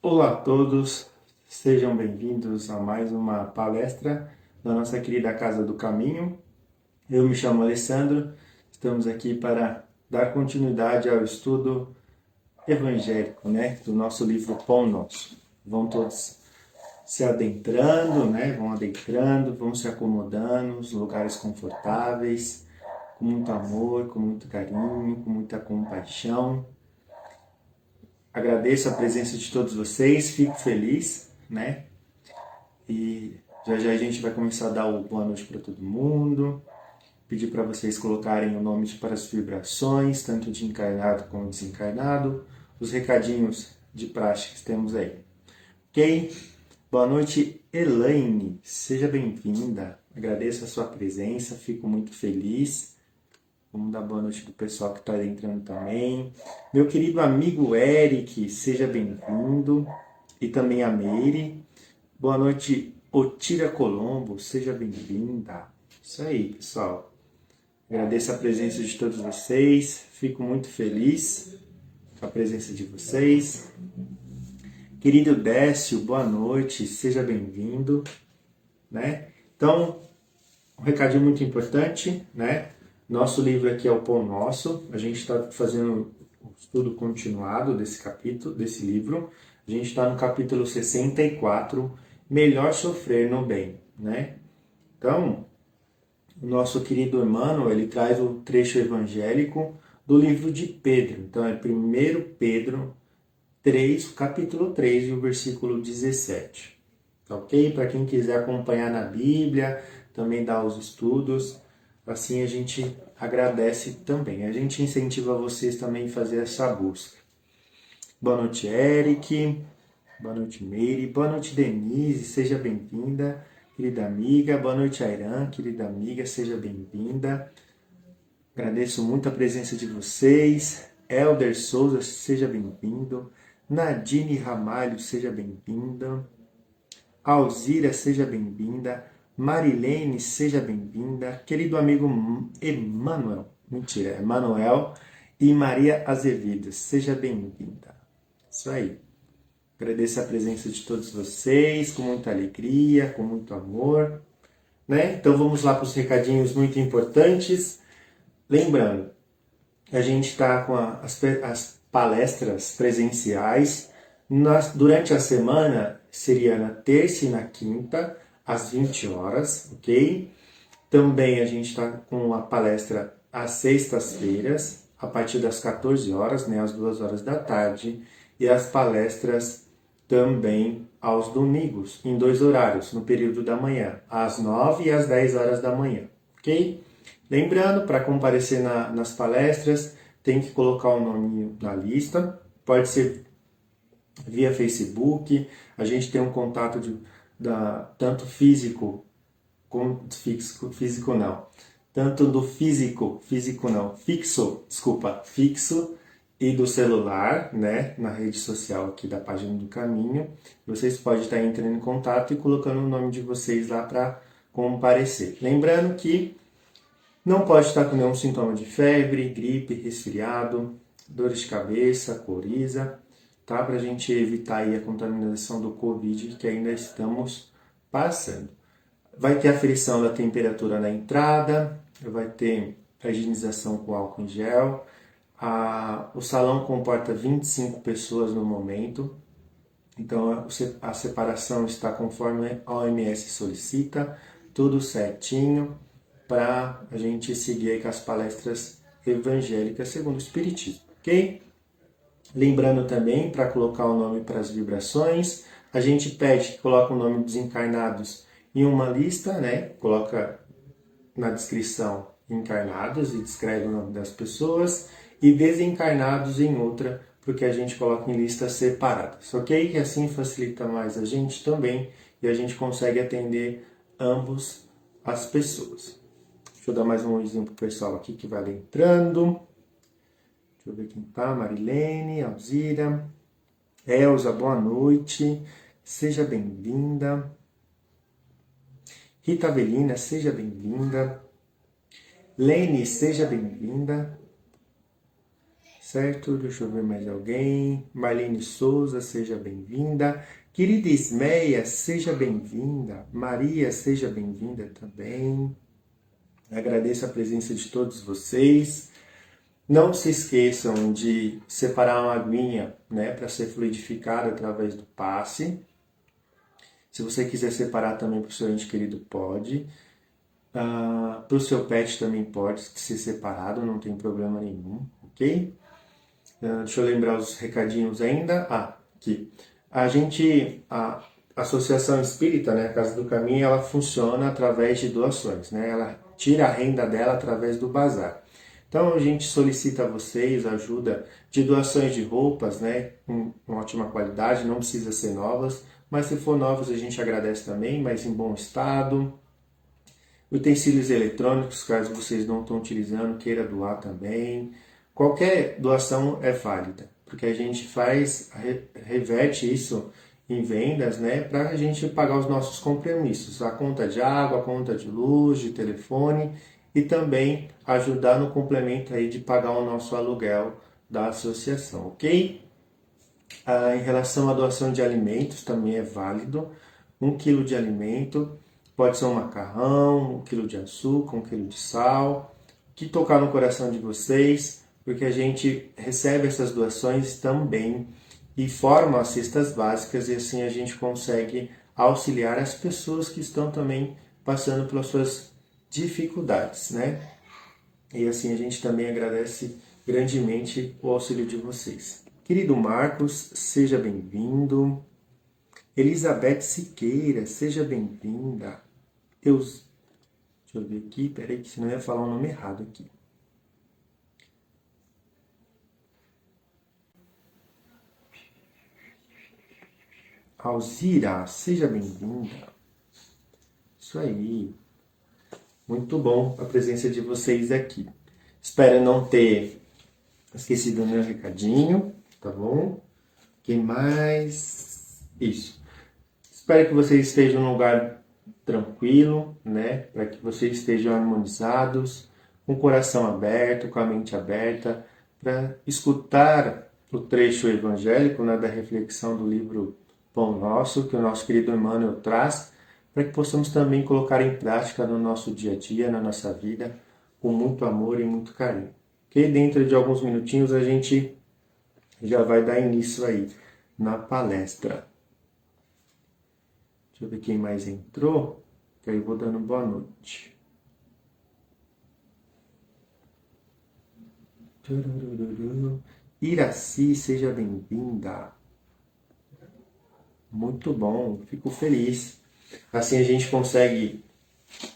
Olá a todos, sejam bem-vindos a mais uma palestra da nossa querida Casa do Caminho. Eu me chamo Alessandro, estamos aqui para dar continuidade ao estudo evangélico, do nosso livro Pão Nosso. Vão todos se adentrando, vão adentrando, vão se acomodando nos lugares confortáveis, com muito amor, com muito carinho, com muita compaixão. Agradeço a presença de todos vocês, fico feliz, E já já a gente vai começar a dar o boa noite para todo mundo, pedir para vocês colocarem o nome para as vibrações, tanto de encarnado como desencarnado, os recadinhos de praxe que temos aí. Ok? Boa noite, Elaine, seja bem-vinda. Agradeço a sua presença, fico muito feliz. Vamos dar boa noite do pessoal que está entrando também. Meu querido amigo Eric, seja bem-vindo. E também a Meire. Boa noite, Otira Colombo, seja bem-vinda. Isso aí, pessoal. Agradeço a presença de todos vocês. Fico muito feliz com a presença de vocês. Querido Décio, boa noite, seja bem-vindo. Então, um recadinho muito importante, Nosso livro aqui é o Pão Nosso. A gente está fazendo um estudo continuado desse capítulo, desse livro. A gente está no capítulo 64, Melhor Sofrer no Bem, Então, o nosso querido Emmanuel, ele traz o trecho evangélico do livro de Pedro. Então, é 1 Pedro 3, capítulo 3, e o versículo 17. Tá ok? Para quem quiser acompanhar na Bíblia, também dar os estudos, assim a gente agradece também. A gente incentiva vocês também a fazer essa busca. Boa noite, Eric. Boa noite, Meire. Boa noite, Denise. Seja bem-vinda, querida amiga. Boa noite, Airan, querida amiga. Seja bem-vinda. Agradeço muito a presença de vocês. Elder Souza, seja bem-vindo. Nadine Ramalho, seja bem-vinda. Alzira, seja bem-vinda. Marilene, seja bem-vinda. Querido amigo Emanuel e Maria Azevedo, seja bem-vinda. Isso aí. Agradeço a presença de todos vocês, com muita alegria, com muito amor, Então vamos lá para os recadinhos muito importantes. Lembrando, a gente está com as palestras presenciais. Durante a semana, seria na terça e na quinta, às 20 horas, ok? Também a gente está com a palestra às sextas-feiras, a partir das 14 horas, às 2 horas da tarde, e as palestras também aos domingos, em 2 horários, no período da manhã, às 9 e às 10 horas da manhã, ok? Lembrando, para comparecer nas palestras, tem que colocar o nome na lista, pode ser via Facebook, a gente tem um contato tanto físico como físico não, tanto do físico não, fixo e do celular, na rede social aqui da página do Caminho. Vocês podem estar entrando em contato e colocando o nome de vocês lá para comparecer. Lembrando que não pode estar com nenhum sintoma de febre, gripe, resfriado, dores de cabeça, coriza, tá? Para a gente evitar aí a contaminação do Covid que ainda estamos passando. Vai ter aferição da temperatura na entrada, vai ter a higienização com álcool em gel. O salão comporta 25 pessoas no momento, então a separação está conforme a OMS solicita, tudo certinho para a gente seguir aí com as palestras evangélicas segundo o Espiritismo, ok? Lembrando também, para colocar o nome para as vibrações, a gente pede que coloque o nome dos encarnados em uma lista, Coloca na descrição encarnados e descreve o nome das pessoas, e desencarnados em outra, porque a gente coloca em listas separadas, ok? Que assim facilita mais a gente também e a gente consegue atender ambos as pessoas. Deixa eu dar mais um oizinho pro pessoal aqui que vai entrando. Deixa eu ver quem tá. Marilene, Alzira, Elza, boa noite. Seja bem-vinda. Rita Avelina, seja bem-vinda. Lene, seja bem-vinda. Certo? Deixa eu ver mais alguém. Marlene Souza, seja bem-vinda. Querida Ismeia, seja bem-vinda. Maria, seja bem-vinda também. Agradeço a presença de todos vocês. Não se esqueçam de separar uma aguinha, né, para ser fluidificada através do passe. Se você quiser separar também para o seu ente querido, pode. Para o seu pet também pode ser separado, não tem problema nenhum, ok? Deixa eu lembrar os recadinhos ainda. Aqui. A Associação Espírita, né, a Casa do Caminho, ela funciona através de doações, né? Ela tira a renda dela através do bazar. Então a gente solicita a vocês ajuda de doações de roupas, né, com ótima qualidade, não precisa ser novas, mas se for novas a gente agradece também, mas em bom estado. Utensílios eletrônicos, caso vocês não estão utilizando, queira doar também. Qualquer doação é válida, porque a gente reverte isso em vendas, né, para a gente pagar os nossos compromissos, a conta de água, a conta de luz, de telefone e também ajudar no complemento aí de pagar o nosso aluguel da associação, ok? Em relação à doação de alimentos, também é válido. 1 quilo de alimento, pode ser um macarrão, 1 quilo de açúcar, 1 quilo de sal, que tocar no coração de vocês, porque a gente recebe essas doações também e forma as cestas básicas e assim a gente consegue auxiliar as pessoas que estão também passando pelas suas dificuldades, né? E assim a gente também agradece grandemente o auxílio de vocês. Querido Marcos, seja bem-vindo. Elizabeth Siqueira, seja bem-vinda. Deixa eu ver aqui, peraí, que senão eu ia falar o nome errado aqui. Alzira, seja bem-vinda. Isso aí. Muito bom a presença de vocês aqui. Espero não ter esquecido o meu recadinho, tá bom? Quem mais? Isso. Espero que vocês estejam num lugar tranquilo, né? Para que vocês estejam harmonizados, com o coração aberto, com a mente aberta, para escutar o trecho evangélico, né, da reflexão do livro Pão Nosso, que o nosso querido Emmanuel traz, para que possamos também colocar em prática no nosso dia a dia, na nossa vida, com muito amor e muito carinho. Ok? Dentro de alguns minutinhos a gente já vai dar início aí na palestra. Deixa eu ver quem mais entrou, que aí eu vou dando boa noite. Iraci, seja bem-vinda. Muito bom, fico feliz. Assim a gente consegue,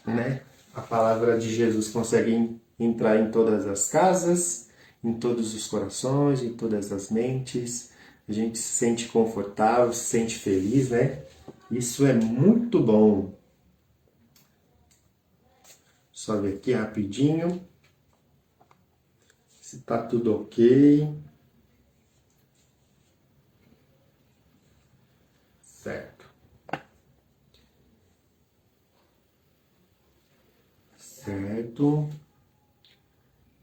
né? A palavra de Jesus consegue entrar em todas as casas, em todos os corações, em todas as mentes. A gente se sente confortável, se sente feliz, né? Isso é muito bom. Só ver aqui rapidinho se tá tudo ok. Certo. Certo.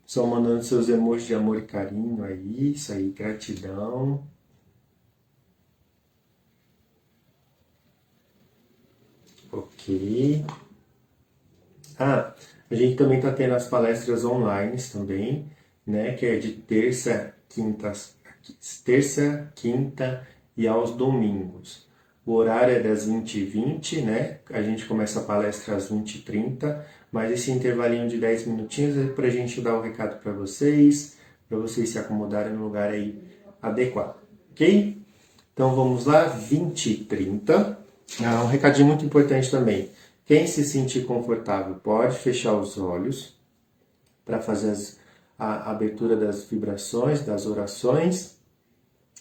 Só mandando seus emojis de amor e carinho aí. Isso aí, gratidão. Ok. A gente também está tendo as palestras online também, né? Que é de terça, quinta e aos domingos. O horário é das 20h20, né? A gente começa a palestra às 20h30, mas esse intervalinho de 10 minutinhos é para a gente dar o recado para vocês se acomodarem no lugar aí adequado, ok? Então vamos lá, 20h30. Um recadinho muito importante também. Quem se sentir confortável pode fechar os olhos para fazer a abertura das vibrações, das orações.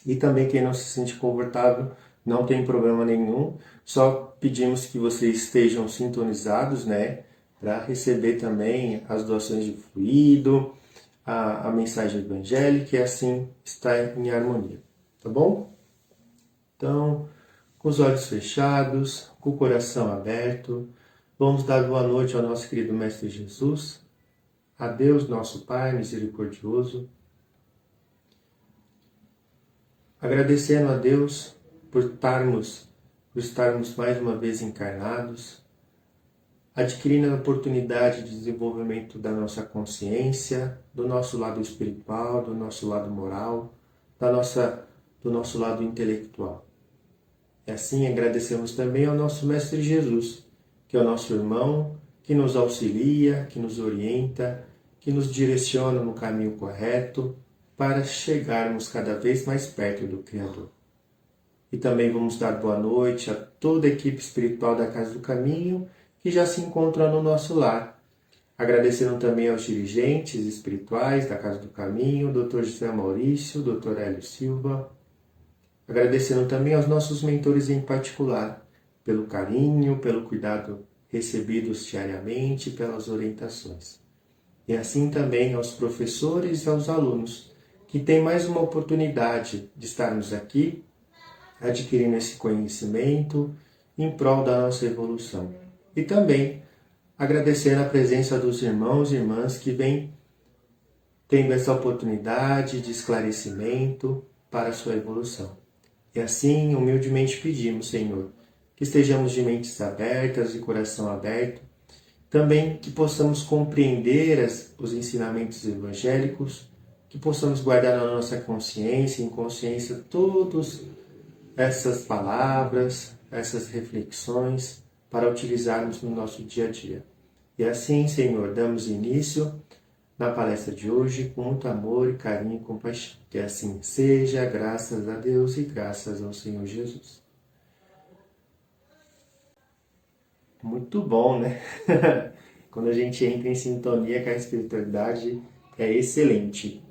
E também quem não se sente confortável, não tem problema nenhum. Só pedimos que vocês estejam sintonizados, né? Para receber também as doações de fluido, a mensagem evangélica e assim estar em harmonia. Tá bom? Então, com os olhos fechados, com o coração aberto, vamos dar boa noite ao nosso querido Mestre Jesus, a Deus, nosso Pai misericordioso, agradecendo a Deus por estarmos mais uma vez encarnados, adquirindo a oportunidade de desenvolvimento da nossa consciência, do nosso lado espiritual, do nosso lado moral, do nosso lado intelectual. E assim agradecemos também ao nosso Mestre Jesus, que é o nosso irmão, que nos auxilia, que nos orienta, que nos direciona no caminho correto para chegarmos cada vez mais perto do Criador. E também vamos dar boa noite a toda a equipe espiritual da Casa do Caminho que já se encontra no nosso lar. Agradecendo também aos dirigentes espirituais da Casa do Caminho, Dr. José Maurício, Dr. Hélio Silva. Agradecendo também aos nossos mentores em particular, pelo carinho, pelo cuidado recebidos diariamente, pelas orientações. E assim também aos professores e aos alunos, que têm mais uma oportunidade de estarmos aqui, adquirindo esse conhecimento em prol da nossa evolução. E também agradecendo a presença dos irmãos e irmãs que vêm tendo essa oportunidade de esclarecimento para a sua evolução. E assim, humildemente pedimos, Senhor, que estejamos de mentes abertas e coração aberto, também que possamos compreender os ensinamentos evangélicos, que possamos guardar na nossa consciência e inconsciência todas essas palavras, essas reflexões, para utilizarmos no nosso dia a dia. E assim, Senhor, damos início na palestra de hoje com muito amor e carinho e compaixão. Que assim seja, graças a Deus e graças ao Senhor Jesus. Muito bom, né? Quando a gente entra em sintonia com a espiritualidade, é excelente.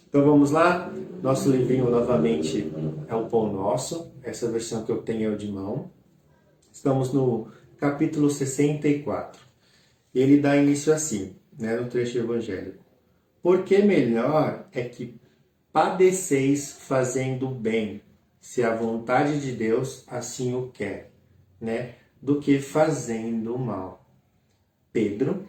Então vamos lá, nosso livrinho novamente é o Pão Nosso, essa versão que eu tenho é o de mão. Estamos no capítulo 64. Ele dá início assim, no trecho evangélico. Porque melhor é que padeceis fazendo bem, se a vontade de Deus assim o quer, do que fazendo mal. Pedro,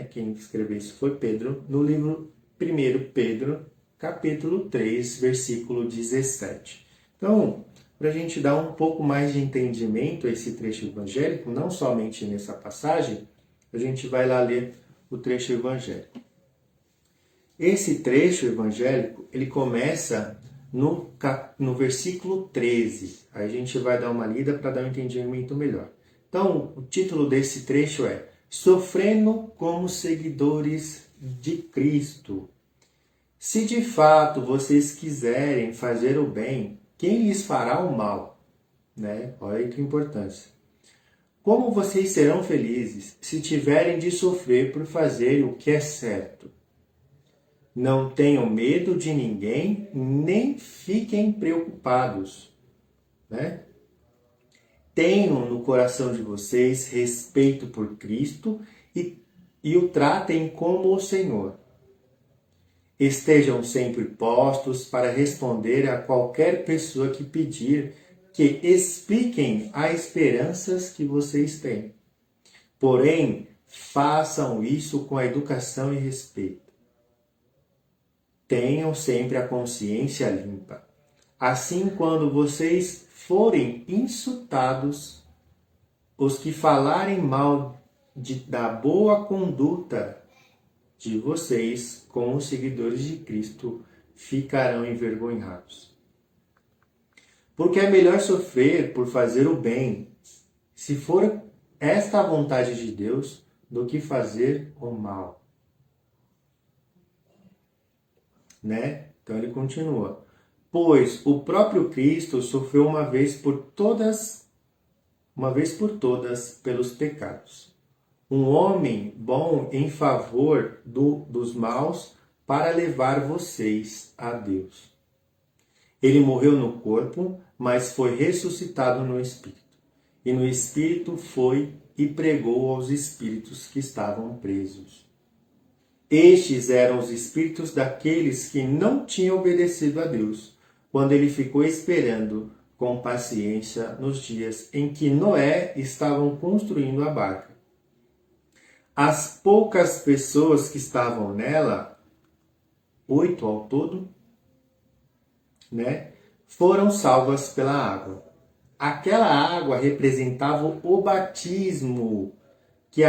quem escreveu isso foi Pedro, no livro 1 Pedro, capítulo 3, versículo 17. Então, para a gente dar um pouco mais de entendimento a esse trecho evangélico, não somente nessa passagem, a gente vai lá ler o trecho evangélico. Esse trecho evangélico, ele começa no versículo 13. Aí a gente vai dar uma lida para dar um entendimento melhor. Então, o título desse trecho é Sofrendo como seguidores de Cristo. Se de fato vocês quiserem fazer o bem, quem lhes fará o mal? Olha que importância. Como vocês serão felizes se tiverem de sofrer por fazer o que é certo? Não tenham medo de ninguém, nem fiquem preocupados. Tenham no coração de vocês respeito por Cristo e o tratem como o Senhor. Estejam sempre postos para responder a qualquer pessoa que pedir que expliquem as esperanças que vocês têm. Porém, façam isso com a educação e respeito. Tenham sempre a consciência limpa. Assim, quando vocês forem insultados, os que falarem mal da boa conduta de vocês como os seguidores de Cristo ficarão envergonhados. Porque é melhor sofrer por fazer o bem, se for esta a vontade de Deus, do que fazer o mal. Então ele continua. Pois o próprio Cristo sofreu uma vez por todas pelos pecados. Um homem bom em favor dos maus para levar vocês a Deus. Ele morreu no corpo, mas foi ressuscitado no Espírito. E no Espírito foi e pregou aos espíritos que estavam presos. Estes eram os espíritos daqueles que não tinham obedecido a Deus, quando ele ficou esperando com paciência nos dias em que Noé estavam construindo a barca. As poucas pessoas que estavam nela, 8 ao todo, foram salvas pela água. Aquela água representava o batismo que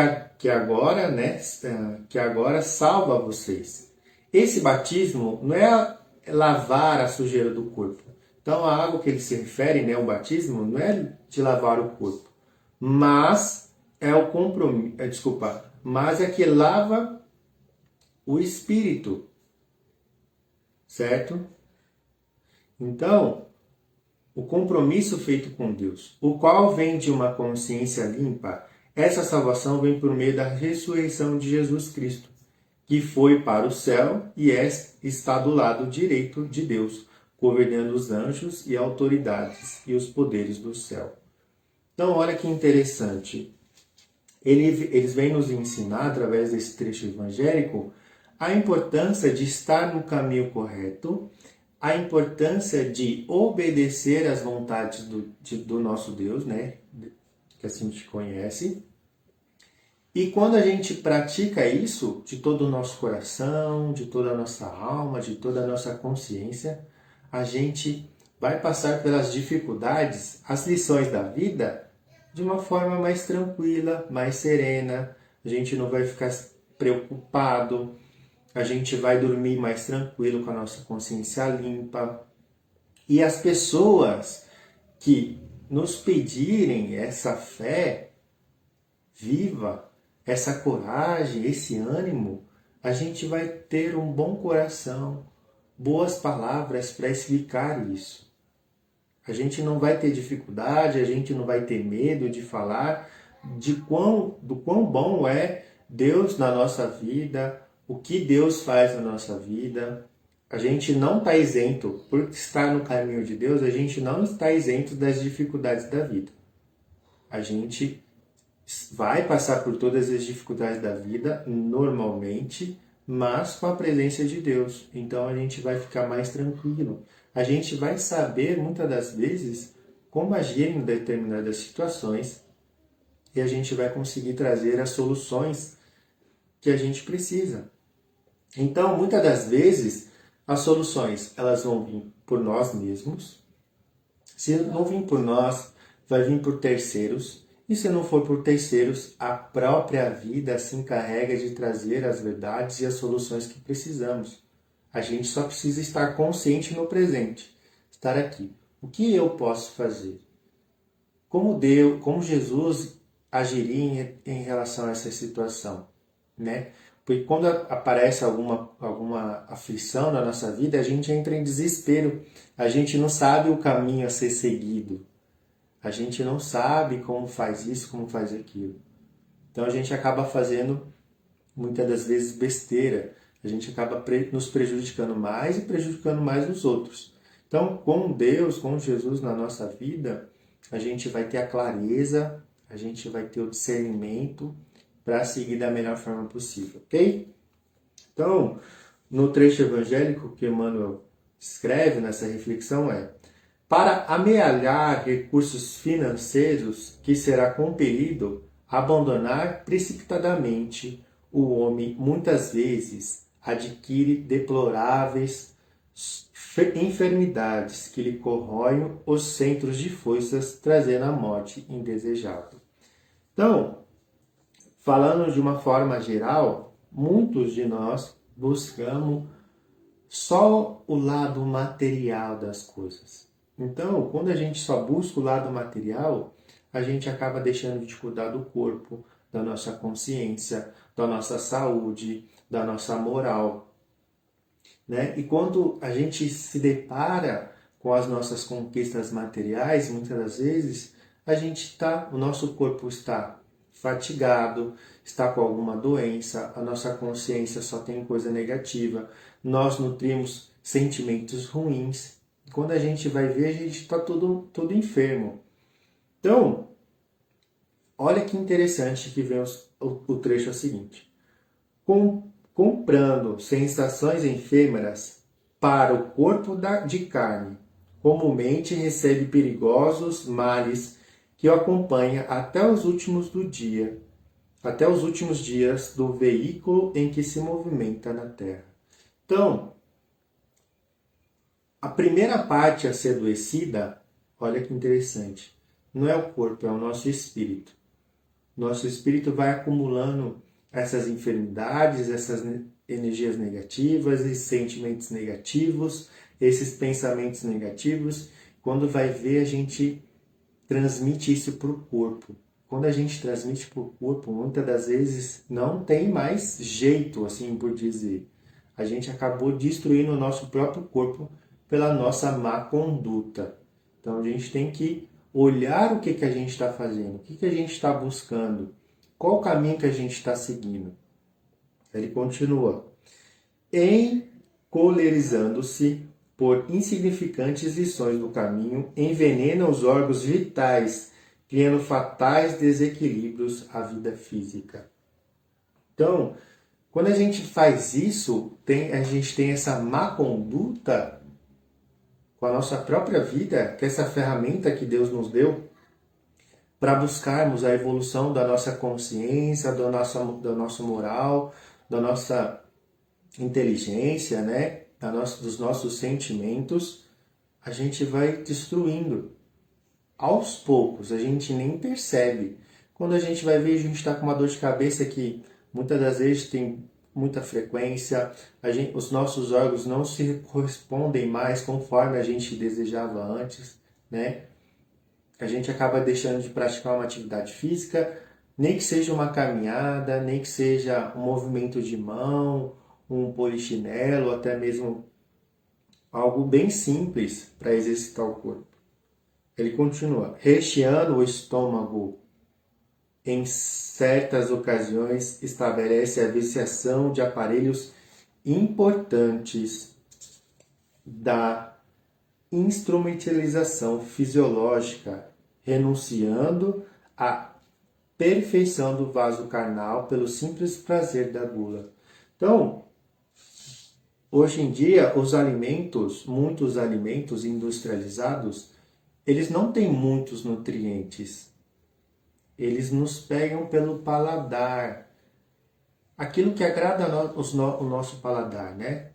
agora salva vocês. Esse batismo não é lavar a sujeira do corpo. Então a água que ele se refere, né, o batismo, não é de lavar o corpo, mas é o compromisso, mas é que lava o espírito, certo? Então, o compromisso feito com Deus, o qual vem de uma consciência limpa, essa salvação vem por meio da ressurreição de Jesus Cristo, que foi para o céu e está do lado direito de Deus, governando os anjos e autoridades e os poderes do céu. Então, olha que interessante. Eles vêm nos ensinar, através desse trecho evangélico, a importância de estar no caminho correto, a importância de obedecer às vontades do nosso Deus, né? Que assim a gente conhece. E quando a gente pratica isso de todo o nosso coração, de toda a nossa alma, de toda a nossa consciência, a gente vai passar pelas dificuldades, as lições da vida, de uma forma mais tranquila, mais serena. A gente não vai ficar preocupado, a gente vai dormir mais tranquilo com a nossa consciência limpa. E as pessoas que nos pedirem essa fé viva, essa coragem, esse ânimo, a gente vai ter um bom coração, boas palavras para explicar isso. A gente não vai ter dificuldade, a gente não vai ter medo de falar do quão bom é Deus na nossa vida, o que Deus faz na nossa vida. A gente não está isento, por estar no caminho de Deus, a gente não está isento das dificuldades da vida. A gente vai passar por todas as dificuldades da vida, normalmente, mas com a presença de Deus. Então a gente vai ficar mais tranquilo. A gente vai saber, muitas das vezes, como agir em determinadas situações e a gente vai conseguir trazer as soluções que a gente precisa. Então, muitas das vezes, as soluções elas vão vir por nós mesmos. Se não vir por nós, vai vir por terceiros. E se não for por terceiros, a própria vida se encarrega de trazer as verdades e as soluções que precisamos. A gente só precisa estar consciente no presente, estar aqui. O que eu posso fazer? Como Jesus agiria em relação a essa situação, né? Porque quando aparece alguma aflição na nossa vida, a gente entra em desespero. A gente não sabe o caminho a ser seguido. A gente não sabe como faz isso, como faz aquilo. Então a gente acaba fazendo, muitas das vezes, besteira. A gente acaba nos prejudicando mais e prejudicando mais os outros. Então, com Deus, com Jesus na nossa vida, a gente vai ter a clareza, a gente vai ter o discernimento para seguir da melhor forma possível, ok? Então, no trecho evangélico que Emmanuel escreve nessa reflexão para amealhar recursos financeiros que será compelido a abandonar precipitadamente, o homem muitas vezes adquire deploráveis enfermidades que lhe corroem os centros de forças, trazendo a morte indesejável. Então, falando de uma forma geral, muitos de nós buscamos só o lado material das coisas. Então, quando a gente só busca o lado material, a gente acaba deixando de cuidar do corpo, da nossa consciência, da nossa saúde, da nossa moral, né? E quando a gente se depara com as nossas conquistas materiais, muitas das vezes, o nosso corpo está fatigado, está com alguma doença, a nossa consciência só tem coisa negativa, nós nutrimos sentimentos ruins. Quando a gente vai ver, a gente está todo enfermo. Então, olha que interessante que vem o trecho seguinte. Comprando sensações efêmeras para o corpo de carne, comumente recebe perigosos males que o acompanha até os últimos dias do veículo em que se movimenta na Terra. Então, A primeira parte a ser adoecida, olha que interessante, não é o corpo, é o nosso espírito. Nosso espírito vai acumulando essas enfermidades, essas energias negativas, esses sentimentos negativos, esses pensamentos negativos. Quando vai ver, a gente transmite isso para o corpo. Quando a gente transmite para o corpo, muitas das vezes não tem mais jeito, assim por dizer. A gente acabou destruindo o nosso próprio corpo pela nossa má conduta. Então a gente tem que olhar o que a gente está fazendo, o que a gente está buscando, qual o caminho que a gente está seguindo. Ele continua. Encolerizando-se por insignificantes lições do caminho, envenena os órgãos vitais, criando fatais desequilíbrios à vida física. Então, quando a gente faz isso, a gente tem essa má conduta com a nossa própria vida, que é essa ferramenta que Deus nos deu, para buscarmos a evolução da nossa consciência, da nossa moral, da nossa inteligência, né? Dos nossos sentimentos, a gente vai destruindo. Aos poucos, a gente nem percebe. Quando a gente vai ver, a gente está com uma dor de cabeça que muitas das vezes tem muita frequência, os nossos órgãos não se correspondem mais conforme a gente desejava antes, né? A gente acaba deixando de praticar uma atividade física, nem que seja uma caminhada, nem que seja um movimento de mão, um polichinelo, até mesmo algo bem simples para exercitar o corpo. Ele continua, recheando o estômago, em certas ocasiões estabelece a viciação de aparelhos importantes da instrumentalização fisiológica, renunciando à perfeição do vaso carnal pelo simples prazer da gula. Então, hoje em dia, muitos alimentos industrializados, eles não têm muitos nutrientes. Eles nos pegam pelo paladar. Aquilo que agrada o nosso paladar, né?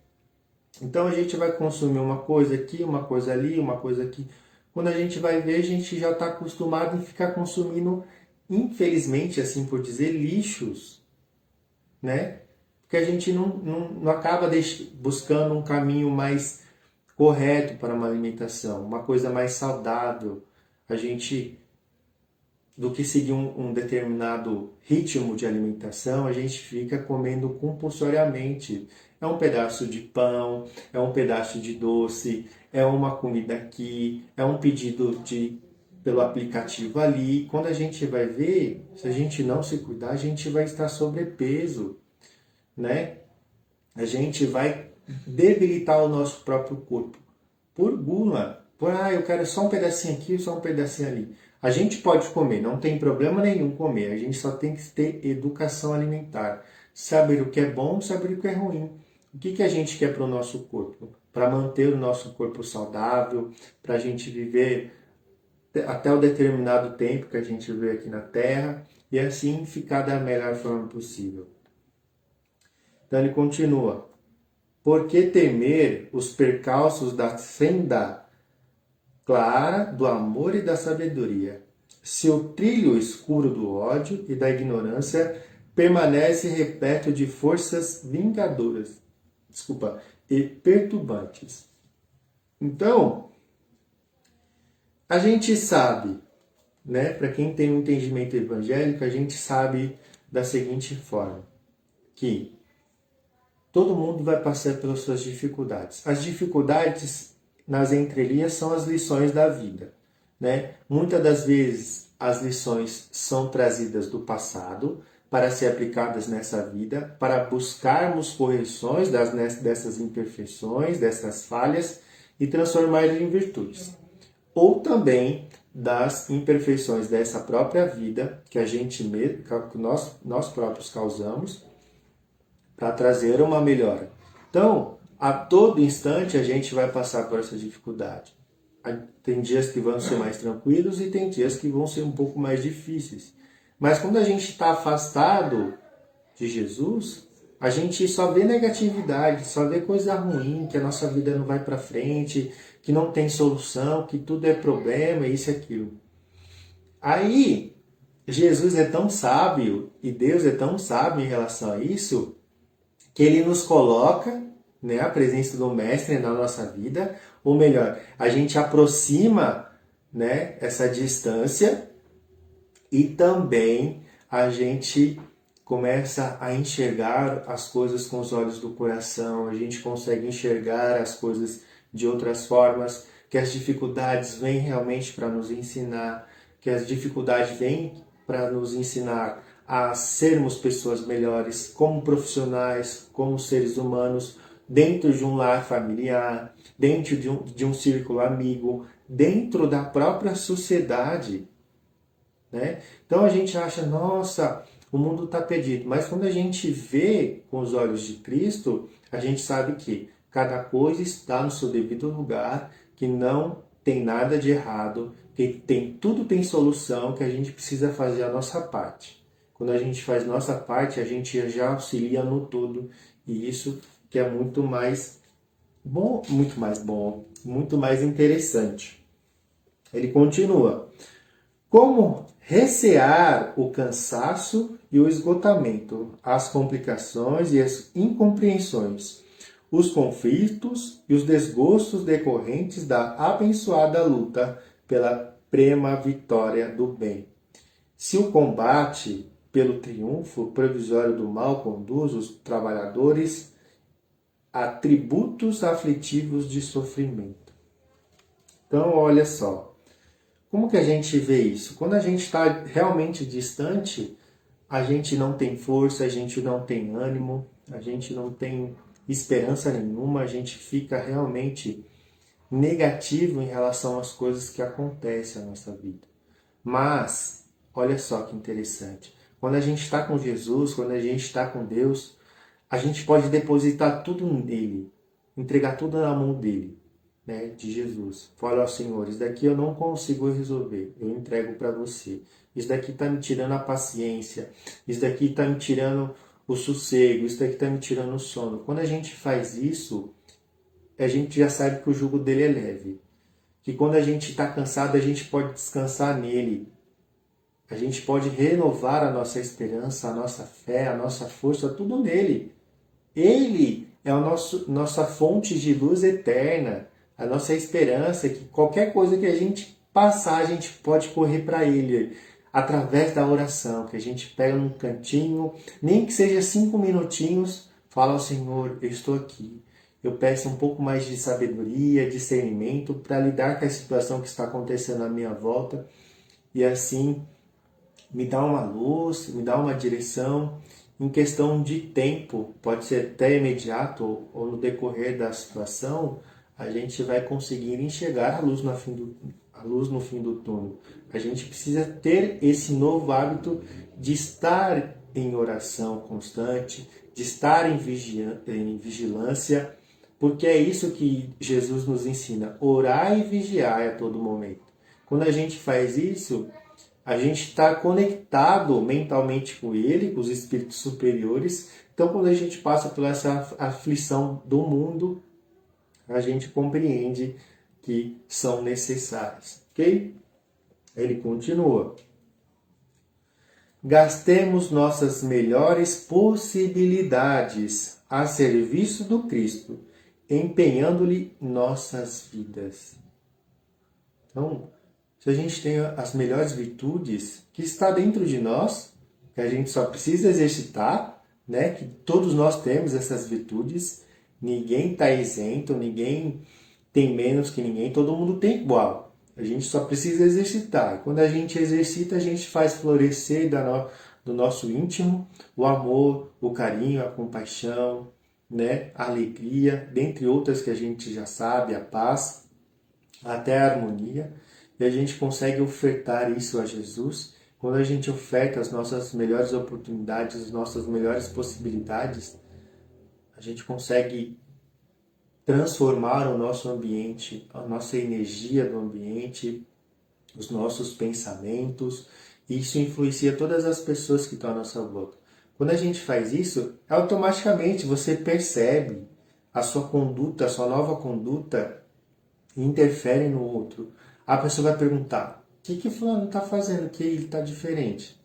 Então a gente vai consumir uma coisa aqui, uma coisa ali, uma coisa aqui. Quando a gente vai ver, a gente já está acostumado em ficar consumindo, infelizmente, assim por dizer, lixos, né? Porque a gente não acaba buscando um caminho mais correto para uma alimentação, uma coisa mais saudável. A gente, do que seguir um determinado ritmo de alimentação, a gente fica comendo compulsoriamente. É um pedaço de pão, é um pedaço de doce, é uma comida aqui, é um pedido pelo aplicativo ali. Quando a gente vai ver, se a gente não se cuidar, a gente vai estar sobrepeso, né? A gente vai debilitar o nosso próprio corpo por gula, eu quero só um pedacinho aqui, só um pedacinho ali. A gente pode comer, não tem problema nenhum comer, a gente só tem que ter educação alimentar, saber o que é bom, saber o que é ruim. O que a gente quer para o nosso corpo? Para manter o nosso corpo saudável, para a gente viver até o determinado tempo que a gente vê aqui na Terra e assim ficar da melhor forma possível. Então ele continua. Por que temer os percalços da senda clara do amor e da sabedoria? Se o trilho escuro do ódio e da ignorância permanece repleto de forças vingadoras, e perturbantes. Então, a gente sabe, né, para quem tem um entendimento evangélico, a gente sabe da seguinte forma, que todo mundo vai passar pelas suas dificuldades. As dificuldades, nas entrelinhas, são as lições da vida, né? Muitas das vezes, as lições são trazidas do passado para ser aplicadas nessa vida, para buscarmos correções dessas imperfeições, dessas falhas e transformá-las em virtudes. Ou também das imperfeições dessa própria vida que nós próprios causamos, para trazer uma melhora. Então, a todo instante a gente vai passar por essa dificuldade. Tem dias que vão ser mais tranquilos e tem dias que vão ser um pouco mais difíceis. Mas quando a gente está afastado de Jesus, A gente só vê negatividade, só vê coisa ruim, que a nossa vida não vai para frente, que não tem solução, que tudo é problema, isso e aquilo. Aí, Jesus é tão sábio e Deus é tão sábio em relação a isso, que ele nos coloca, né, a presença do Mestre na nossa vida, ou melhor, a gente aproxima, né, essa distância e também a gente começa a enxergar as coisas com os olhos do coração, a gente consegue enxergar as coisas de outras formas, que as dificuldades vêm realmente para nos ensinar, que as dificuldades vêm para nos ensinar a sermos pessoas melhores, como profissionais, como seres humanos, dentro de um lar familiar, dentro de um círculo amigo, dentro da própria sociedade, né? Então a gente acha, nossa, o mundo está perdido. Mas quando a gente vê com os olhos de Cristo, a gente sabe que cada coisa está no seu devido lugar, que não tem nada de errado, que tudo tem solução, que a gente precisa fazer a nossa parte. Quando a gente faz nossa parte, a gente já auxilia no todo. E isso que é muito mais bom, muito mais interessante. Ele continua. Como recear o cansaço e o esgotamento, as complicações e as incompreensões, os conflitos e os desgostos decorrentes da abençoada luta pela prema vitória do bem. Se o combate pelo triunfo provisório do mal conduz os trabalhadores a tributos aflitivos de sofrimento. Então, olha só. Como que a gente vê isso? Quando a gente está realmente distante, a gente não tem força, a gente não tem ânimo, a gente não tem esperança nenhuma, a gente fica realmente negativo em relação às coisas que acontecem na nossa vida. Mas, olha só que interessante, quando a gente está com Jesus, quando a gente está com Deus, a gente pode depositar tudo nele, entregar tudo na mão dele. Né, de Jesus. Fala ao Senhor, isso daqui eu não consigo resolver, eu entrego para você. Isso daqui está me tirando a paciência, isso daqui está me tirando o sossego, isso daqui está me tirando o sono. Quando a gente faz isso, a gente já sabe que o jugo dele é leve. Que quando a gente está cansado, a gente pode descansar nele. A gente pode renovar a nossa esperança, a nossa fé, a nossa força, tudo nele. Ele é a nossa fonte de luz eterna. A nossa esperança é que qualquer coisa que a gente passar, a gente pode correr para Ele, através da oração, que a gente pega num cantinho, nem que seja 5 minutinhos, fala ao Senhor, eu estou aqui. Eu peço um pouco mais de sabedoria, discernimento, para lidar com a situação que está acontecendo à minha volta, e assim me dá uma luz, me dá uma direção. Em questão de tempo, pode ser até imediato ou no decorrer da situação, a gente vai conseguir enxergar a luz no fim do túnel. A gente precisa ter esse novo hábito de estar em oração constante, de estar em vigilância, porque é isso que Jesus nos ensina, orar e vigiar a todo momento. Quando a gente faz isso, a gente está conectado mentalmente com Ele, com os espíritos superiores. Então, quando a gente passa por essa aflição do mundo, a gente compreende que são necessárias, ok? Ele continua. Gastemos nossas melhores possibilidades a serviço do Cristo, empenhando-lhe nossas vidas. Então, se a gente tem as melhores virtudes que está dentro de nós, que a gente só precisa exercitar, né? Que todos nós temos essas virtudes, ninguém está isento, ninguém tem menos que ninguém, todo mundo tem igual. A gente só precisa exercitar. E quando a gente exercita, a gente faz florescer do nosso íntimo o amor, o carinho, a compaixão, né? A alegria, dentre outras que a gente já sabe, a paz, até a harmonia. E a gente consegue ofertar isso a Jesus. Quando a gente oferta as nossas melhores oportunidades, as nossas melhores possibilidades, a gente consegue transformar o nosso ambiente, a nossa energia do ambiente, os nossos pensamentos. E isso influencia todas as pessoas que estão à nossa volta. Quando a gente faz isso, automaticamente você percebe a sua conduta, a sua nova conduta interfere no outro. A pessoa vai perguntar: o que fulano está fazendo que ele está diferente?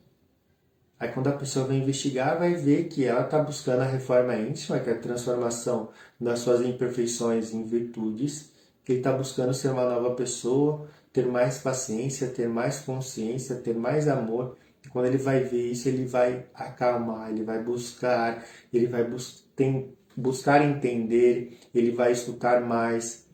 Aí quando a pessoa vai investigar, vai ver que ela está buscando a reforma íntima, que é a transformação das suas imperfeições em virtudes, que ele está buscando ser uma nova pessoa, ter mais paciência, ter mais consciência, ter mais amor. E quando ele vai ver isso, ele vai acalmar, ele vai buscar, ele vai buscar entender, ele vai escutar mais.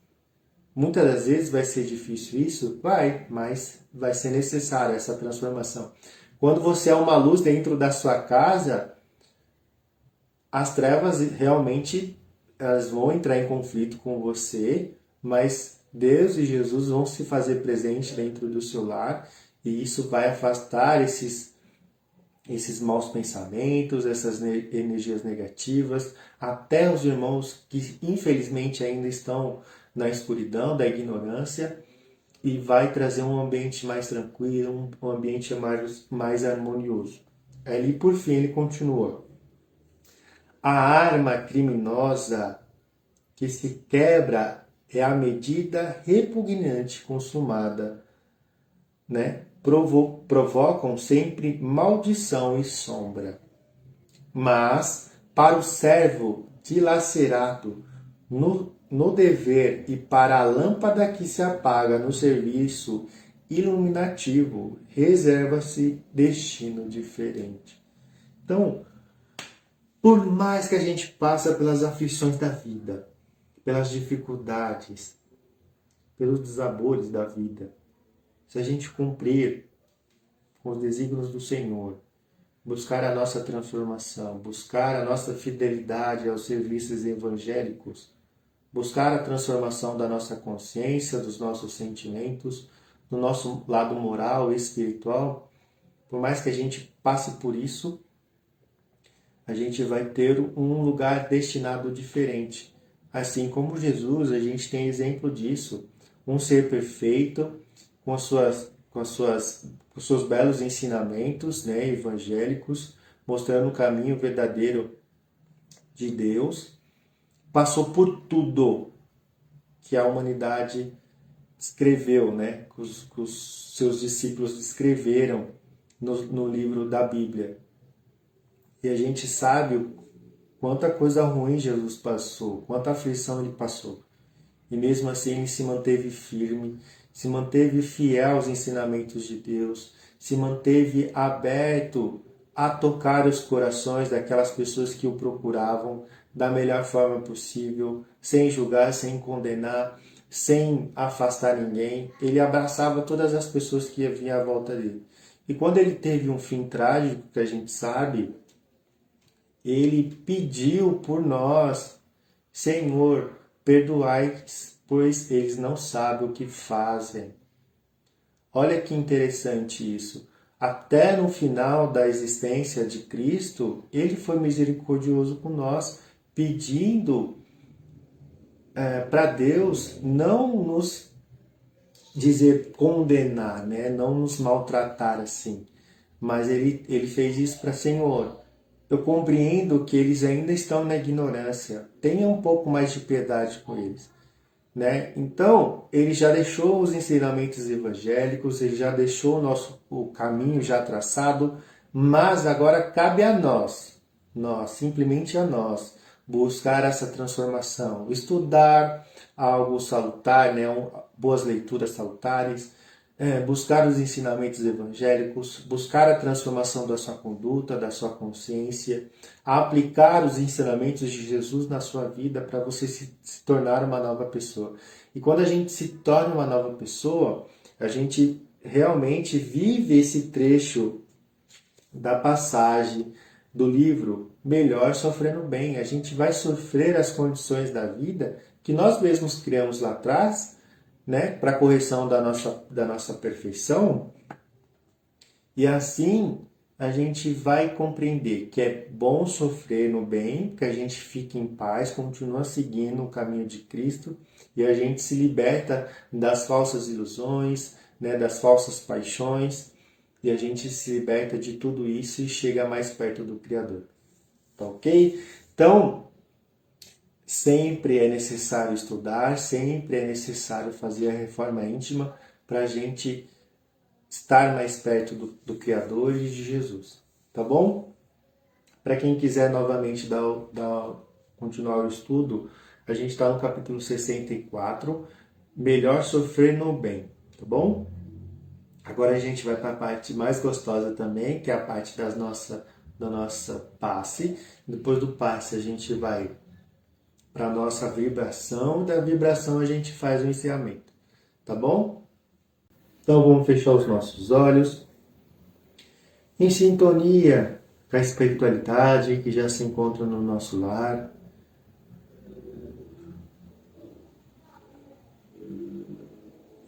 Muitas das vezes vai ser difícil isso? Vai, mas vai ser necessária essa transformação. Quando você é uma luz dentro da sua casa, as trevas realmente elas vão entrar em conflito com você, mas Deus e Jesus vão se fazer presente dentro do seu lar e isso vai afastar esses maus pensamentos, essas energias negativas, até os irmãos que infelizmente ainda estão na escuridão, da ignorância, e vai trazer um ambiente mais tranquilo, um ambiente mais harmonioso. Ali, por fim, ele continua. A arma criminosa que se quebra é a medida repugnante consumada, né? Provocam sempre maldição e sombra. Mas, para o servo dilacerado no dever e para a lâmpada que se apaga no serviço iluminativo, reserva-se destino diferente. Então, por mais que a gente passe pelas aflições da vida, pelas dificuldades, pelos desabores da vida, se a gente cumprir com os desígnios do Senhor, buscar a nossa transformação, buscar a nossa fidelidade aos serviços evangélicos, buscar a transformação da nossa consciência, dos nossos sentimentos, do nosso lado moral e espiritual, por mais que a gente passe por isso, a gente vai ter um lugar destinado diferente. Assim como Jesus, a gente tem exemplo disso. Um ser perfeito, com os seus belos ensinamentos, né, evangélicos, mostrando o caminho verdadeiro de Deus, passou por tudo que a humanidade escreveu, né, que os seus discípulos escreveram no livro da Bíblia. E a gente sabe quanta coisa ruim Jesus passou, quanta aflição ele passou. E mesmo assim ele se manteve firme, se manteve fiel aos ensinamentos de Deus, se manteve aberto a tocar os corações daquelas pessoas que o procuravam da melhor forma possível, sem julgar, sem condenar, sem afastar ninguém. Ele abraçava todas as pessoas que haviam à volta dele. E quando ele teve um fim trágico, que a gente sabe, ele pediu por nós: Senhor, perdoai, pois eles não sabem o que fazem. Olha que interessante isso. Até no final da existência de Cristo, ele foi misericordioso com nós, pedindo para Deus não nos dizer condenar, né? Não nos maltratar assim. Mas ele fez isso para Senhor. Eu compreendo que eles ainda estão na ignorância. Tenha um pouco mais de piedade com eles. Né? Então, ele já deixou os ensinamentos evangélicos, ele já deixou o caminho já traçado, mas agora cabe a nós, simplesmente a nós, buscar essa transformação, estudar algo salutar, né? Boas leituras salutares, buscar os ensinamentos evangélicos, buscar a transformação da sua conduta, da sua consciência, aplicar os ensinamentos de Jesus na sua vida para você se tornar uma nova pessoa. E quando a gente se torna uma nova pessoa, a gente realmente vive esse trecho da passagem do livro Melhor Sofrendo Bem. A gente vai sofrer as condições da vida que nós mesmos criamos lá atrás, né, para a correção da nossa perfeição, e assim a gente vai compreender que é bom sofrer no bem, que a gente fique em paz, continua seguindo o caminho de Cristo, e a gente se liberta das falsas ilusões, né, das falsas paixões, e a gente se liberta de tudo isso e chega mais perto do Criador. Tá ok? Então, sempre é necessário estudar, sempre é necessário fazer a reforma íntima para a gente estar mais perto do Criador e de Jesus. Tá bom? Para quem quiser novamente continuar o estudo, a gente está no capítulo 64, Melhor Sofrer no Bem. Tá bom? Agora a gente vai para a parte mais gostosa também, que é a parte da nossa passe. Depois do passe a gente vai para a nossa vibração, da vibração a gente faz o encerramento. Tá bom? Então vamos fechar os nossos olhos. Em sintonia com a espiritualidade que já se encontra no nosso lar.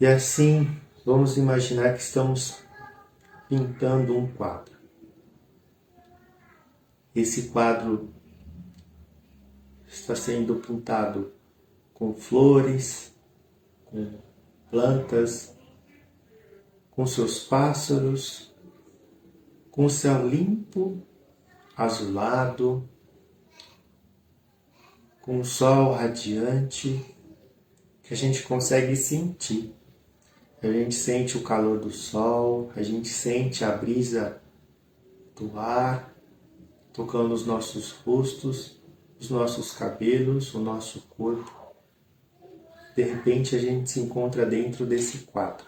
E assim, vamos imaginar que estamos pintando um quadro. Esse quadro está sendo pintado com flores, com plantas, com seus pássaros, com o céu limpo, azulado, com o sol radiante, que a gente consegue sentir. A gente sente o calor do sol, a gente sente a brisa do ar tocando os nossos rostos, os nossos cabelos, o nosso corpo. De repente a gente se encontra dentro desse quadro,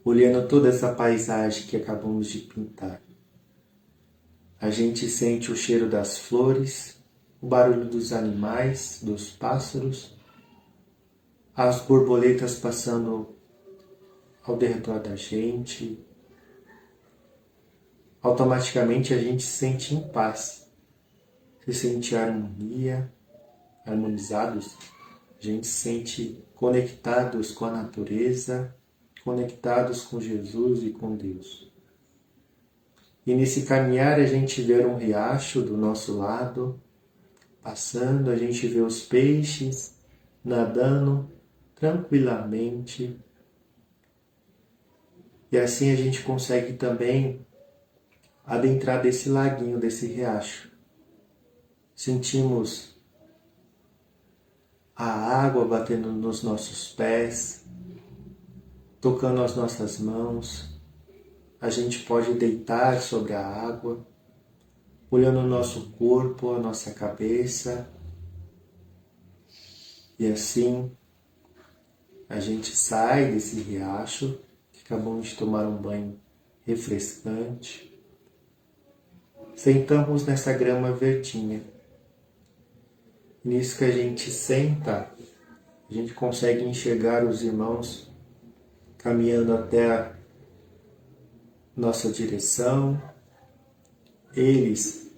olhando toda essa paisagem que acabamos de pintar. A gente sente o cheiro das flores, o barulho dos animais, dos pássaros, as borboletas passando ao redor da gente. Automaticamente a gente se sente em paz, se sente harmonia, harmonizados, a gente se sente conectados com a natureza, conectados com Jesus e com Deus. E nesse caminhar a gente vê um riacho do nosso lado, passando, a gente vê os peixes nadando tranquilamente. E assim a gente consegue também adentrar desse laguinho, desse riacho. Sentimos a água batendo nos nossos pés, tocando as nossas mãos. A gente pode deitar sobre a água, olhando o nosso corpo, a nossa cabeça. E assim a gente sai desse riacho, que acabamos de tomar um banho refrescante. Sentamos nessa grama verdinha. Nisso que a gente senta, a gente consegue enxergar os irmãos caminhando até a nossa direção. Eles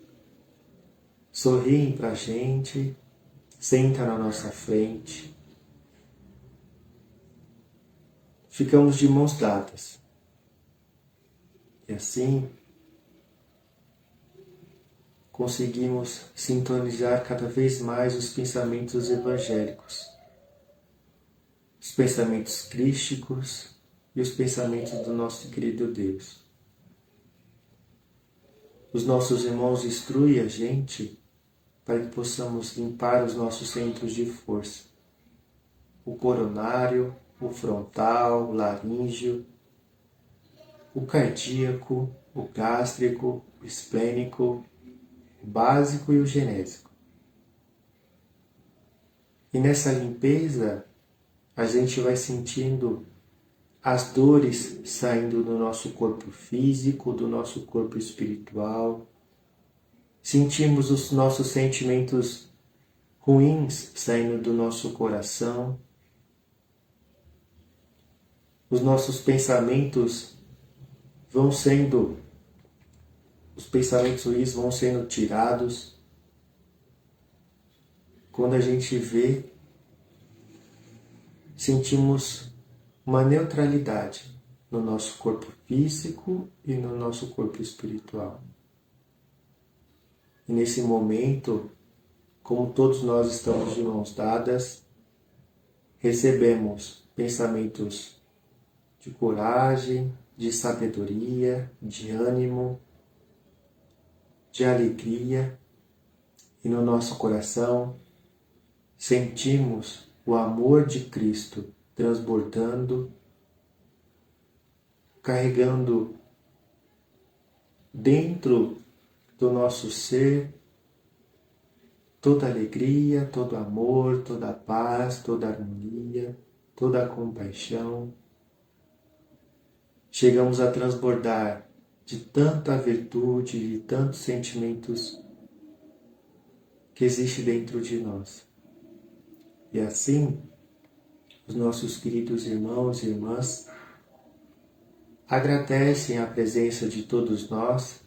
sorriem para a gente, sentam na nossa frente. Ficamos de mãos dadas. E assim conseguimos sintonizar cada vez mais os pensamentos evangélicos, os pensamentos crísticos e os pensamentos do nosso querido Deus. Os nossos irmãos instruem a gente para que possamos limpar os nossos centros de força, o coronário, o frontal, o laríngeo, o cardíaco, o gástrico, o esplênico, o básico e o genésico. E nessa limpeza, a gente vai sentindo as dores saindo do nosso corpo físico, do nosso corpo espiritual. Sentimos os nossos sentimentos ruins saindo do nosso coração. Os nossos pensamentos os pensamentos ruins vão sendo tirados. Quando a gente vê, sentimos uma neutralidade no nosso corpo físico e no nosso corpo espiritual. E nesse momento, como todos nós estamos de mãos dadas, recebemos pensamentos de coragem, de sabedoria, de ânimo, de alegria, e no nosso coração sentimos o amor de Cristo transbordando, carregando dentro do nosso ser toda alegria, todo amor, toda paz, toda harmonia, toda compaixão. Chegamos a transbordar de tanta virtude, de tantos sentimentos que existe dentro de nós. E assim, os nossos queridos irmãos e irmãs agradecem a presença de todos nós,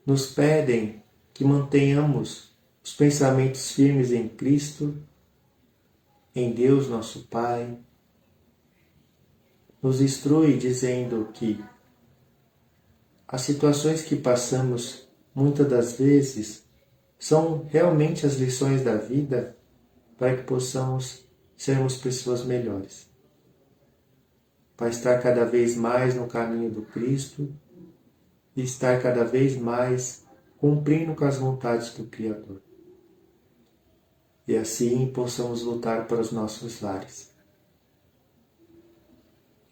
nos pedem que mantenhamos os pensamentos firmes em Cristo, em Deus nosso Pai. Nos instrui dizendo que as situações que passamos muitas das vezes são realmente as lições da vida para que possamos sermos pessoas melhores, para estar cada vez mais no caminho do Cristo e estar cada vez mais cumprindo com as vontades do Criador. E assim possamos voltar para os nossos lares.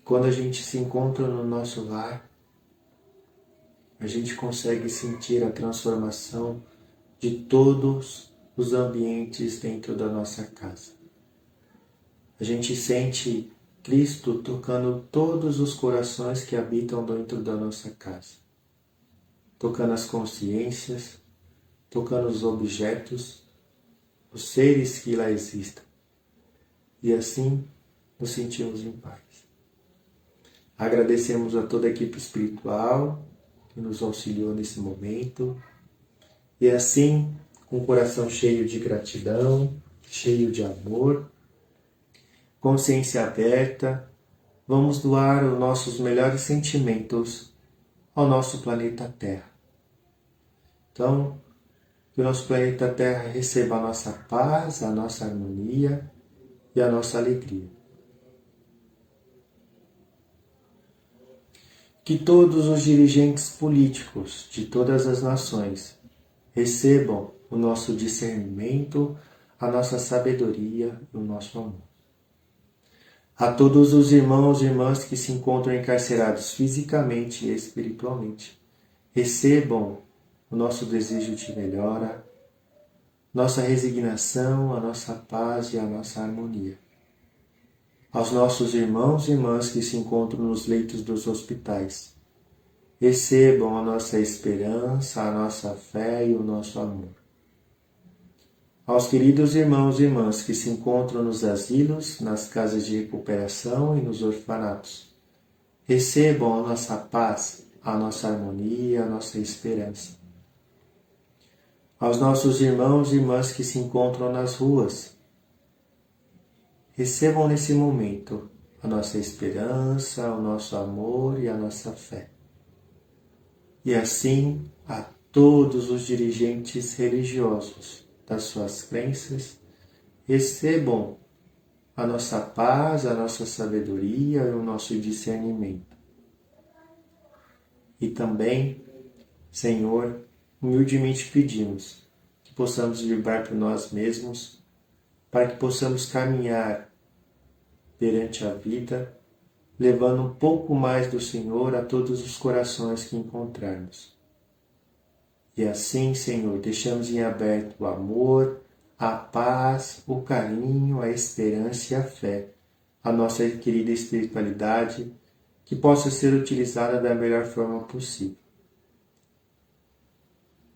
Quando a gente se encontra no nosso lar, a gente consegue sentir a transformação de todos os ambientes dentro da nossa casa. A gente sente Cristo tocando todos os corações que habitam dentro da nossa casa, tocando as consciências, tocando os objetos, os seres que lá existem. E assim nos sentimos em paz. Agradecemos a toda a equipe espiritual que nos auxiliou nesse momento. E assim, com o coração cheio de gratidão, cheio de amor, consciência aberta, vamos doar os nossos melhores sentimentos ao nosso planeta Terra. Então, que o nosso planeta Terra receba a nossa paz, a nossa harmonia e a nossa alegria. Que todos os dirigentes políticos de todas as nações recebam o nosso discernimento, a nossa sabedoria e o nosso amor. A todos os irmãos e irmãs que se encontram encarcerados fisicamente e espiritualmente, recebam o nosso desejo de melhora, nossa resignação, a nossa paz e a nossa harmonia. Aos nossos irmãos e irmãs que se encontram nos leitos dos hospitais, recebam a nossa esperança, a nossa fé e o nosso amor. Aos queridos irmãos e irmãs que se encontram nos asilos, nas casas de recuperação e nos orfanatos, recebam a nossa paz, a nossa harmonia, a nossa esperança. Aos nossos irmãos e irmãs que se encontram nas ruas, recebam nesse momento a nossa esperança, o nosso amor e a nossa fé. E assim a todos os dirigentes religiosos das suas crenças, recebam a nossa paz, a nossa sabedoria e o nosso discernimento. E também, Senhor, humildemente pedimos que possamos vibrar por nós mesmos, para que possamos caminhar perante a vida, levando um pouco mais do Senhor a todos os corações que encontrarmos. E assim, Senhor, deixamos em aberto o amor, a paz, o carinho, a esperança e a fé, a nossa querida espiritualidade, que possa ser utilizada da melhor forma possível.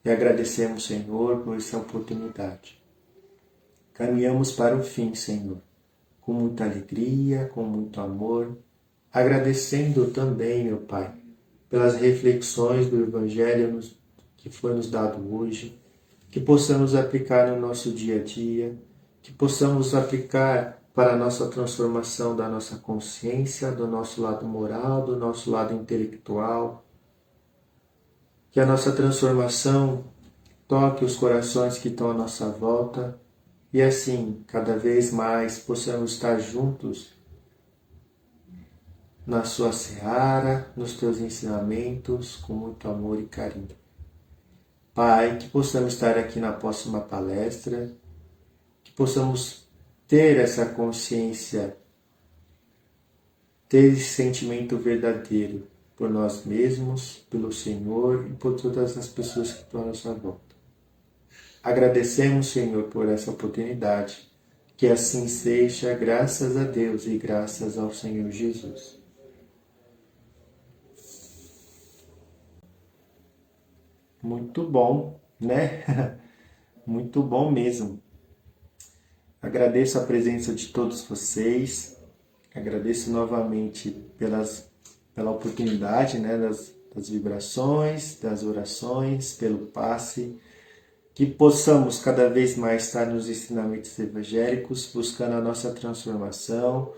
E agradecemos, Senhor, por essa oportunidade. Caminhamos para o fim, Senhor, com muita alegria, com muito amor, agradecendo também, meu Pai, pelas reflexões do Evangelho que foi nos dado hoje, que possamos aplicar no nosso dia a dia, que possamos aplicar para a nossa transformação da nossa consciência, do nosso lado moral, do nosso lado intelectual, que a nossa transformação toque os corações que estão à nossa volta e assim, cada vez mais, possamos estar juntos na sua seara, nos teus ensinamentos, com muito amor e carinho. Pai, que possamos estar aqui na próxima palestra, que possamos ter essa consciência, ter esse sentimento verdadeiro por nós mesmos, pelo Senhor e por todas as pessoas que estão à nossa volta. Agradecemos, Senhor, por essa oportunidade. Que assim seja, graças a Deus e graças ao Senhor Jesus. Muito bom, né? Muito bom mesmo. Agradeço a presença de todos vocês. Agradeço novamente pela oportunidade, né, das vibrações, das orações, pelo passe. Que possamos cada vez mais estar nos ensinamentos evangélicos, buscando a nossa transformação,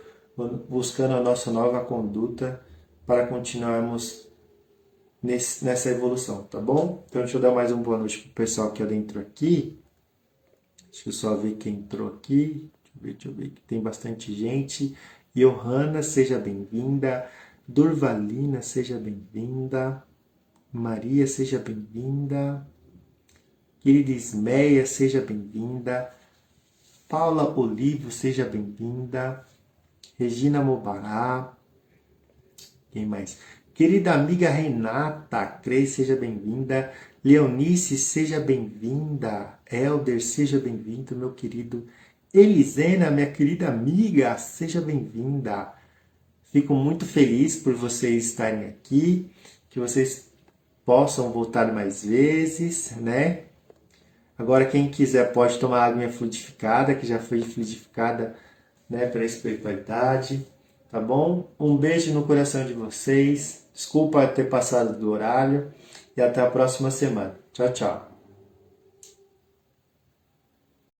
buscando a nossa nova conduta para continuarmos nessa evolução, tá bom? Então deixa eu dar mais uma boa noite pro pessoal que entrou aqui. Deixa eu só ver quem entrou aqui. Deixa eu ver que tem bastante gente. Johanna, seja bem-vinda. Durvalina, seja bem-vinda. Maria, seja bem-vinda. Querida Ismeia, seja bem-vinda. Paula Olivo, seja bem-vinda. Regina Mobará. Quem mais? Querida amiga Renata Cres, seja bem-vinda. Leonice, seja bem-vinda. Elder, seja bem-vindo, meu querido. Elisena, minha querida amiga, seja bem-vinda. Fico muito feliz por vocês estarem aqui, que vocês possam voltar mais vezes, né? Agora, quem quiser pode tomar água fluidificada, que já foi fluidificada, né, para a espiritualidade, tá bom? Um beijo no coração de vocês. Desculpa ter passado do horário e até a próxima semana. Tchau, tchau.